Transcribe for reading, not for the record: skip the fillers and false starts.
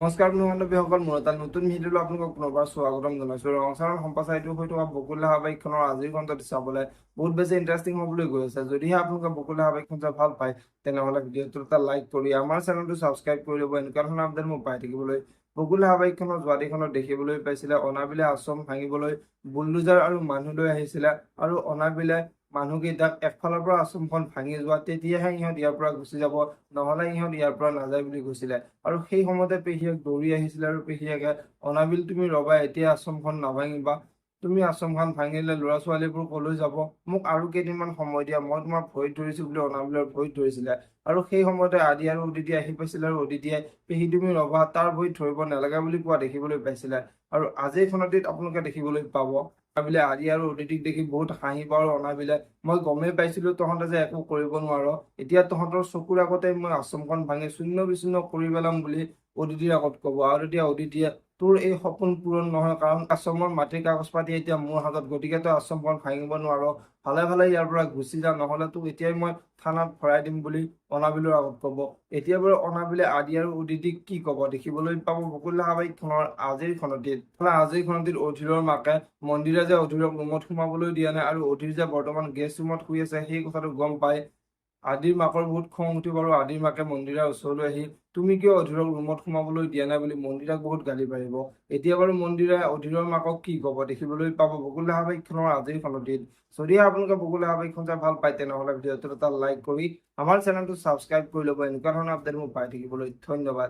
নমস্কাৰ বন্ধু-বান্ধৱীসকল, মোৰ এটা নতুন ভিডিঅ'লৈ আপোনালোকক পুনৰবাৰ স্বাগতম জনাইছোঁ। ৰংচাৰৰ সম্প্ৰচাৰিত হৈ থকা বকুল ধাৰাবাহিকখনৰ আজিৰ খণ্ডটো চাবলৈ বহুত বেছি ইণ্টাৰেষ্টিং হ'বলৈ গৈ আছে। যদিহে আপোনালোকে বকুল ধাৰাবাহিকখন চাই ভাল পায়, তেনেহ'লে ভিডিঅ'টো এটা লাইক কৰি আমাৰ চেনেলটো ছাবস্ক্ৰাইব কৰি ল'ব। এনেকুৱা ধৰণৰ আপডেট মোক পাই থাকিবলৈ। বকুল ধাৰাবাহিকখনৰ যোৱাদিখনত দেখিবলৈ পাইছিলে অনাবিলে আশ্ৰম ভাঙিবলৈ বুলডোজাৰ আৰু মানুহ লৈ আহিছিলে, আৰু অনাবিলে মানুহকেইটাক একফালৰ পৰা আশ্ৰমখন ভাঙি যোৱা, তেতিয়াহে ইহঁত ইয়াৰ পৰা গুচি যাব, নহ'লে ইহঁত ইয়াৰ পৰা নাযায় বুলি কৈছিলে। আৰু সেই সময়তে পেহীয়েক দৌৰি আহিছিলে আৰু পেহীয়েকে, অনাবিল তুমি ৰবা, এতিয়া আশ্ৰমখন নাভাঙিবা, তুমি আশ্ৰমখন ভাঙিলে ল'ৰা ছোৱালীবোৰ কলৈ যাব, মোক আৰু কেইদিনমান সময় দিয়া, মই তোমাৰ ভৰিত ধৰিছো বুলি অনাবিলৰ ভৰিত ধৰিছিলে। আৰু সেই সময়তে আদি আৰু অদিতি আহি পাইছিলে, আৰু অদিতিয়ে পেহী তুমি ৰবা, তাৰ ভৰিত ধৰিব নালাগে বুলি কোৱা দেখিবলৈ পাইছিলে। আৰু আজিৰ খনটিত আপোনালোকে দেখিবলৈ পাব অনাবিলে আদি আৰু অদিতিক দেখি বহুত হাঁহিব, আৰু অনাবিলে, মই গমেই পাইছিলো তহঁতে যে একো কৰিব নোৱাৰ, এতিয়া তহঁতৰ চকুৰ আগতে মই আশ্ৰমখন ভাঙি শূন্য বিচ্ছিন্ন কৰি পেলাম বুলি অদিতিৰ আগত কব। আৰু তেতিয়া অদিতিয়ে, তোৰ এই সপোন পূৰণ নহয়, কাৰণ আশ্ৰমৰ মাটিৰ কাগজ পাতি এতিয়া মোৰ হাতত, গতিকে তই আশ্ৰমখন ভাঙিব নোৱাৰ, ভালে ভালে ইয়াৰ পৰা গুচি যা, নহলে তোক এতিয়াই মই থানাত ভৰাই দিম বুলি অনাবিলৰ আগত কব। এতিয়া বাৰু অনাবিলে আদি আৰু অদিতিক কি কব দেখিবলৈ পাব বকুল ধাৰাবাহিকখনৰ আজিৰ খনটিত অধীৰৰ মাকে মন্দিৰে যে অধীৰক ৰুমত সোমাবলৈ দিয়া নাই, আৰু অধীৰ যে বৰ্তমান গেষ্ট ৰুমত শুই আছে, সেই কথাটো গম পাই আদিৰ মাকৰ বহুত খং উঠিব, আৰু আদিৰ মাকে মন্দিৰৰ ওচৰলৈ আহি, তুমি কিয় অধীৰক ৰুমত সোমাবলৈ দিয়া নাই বুলি মন্দিৰক বহুত গালি পাৰিব। এতিয়া বাৰু মন্দিৰে অধীৰৰ মাকক কি কব দেখিবলৈ পাব বকুল ধাৰাবাহিকখনৰ আজিৰ খনটিত। যদিহে আপোনালোকে বকুল ধাৰাবাহিকখন চাই ভাল পায়, তেনেহ'লে ভিডিঅ'টোত এটা লাইক কৰি আমাৰ চেনেলটো ছাবস্ক্ৰাইব কৰি ল'ব। এনেকুৱা ধৰণৰ আপডেট মোক পাই থাকিবলৈ ধন্যবাদ।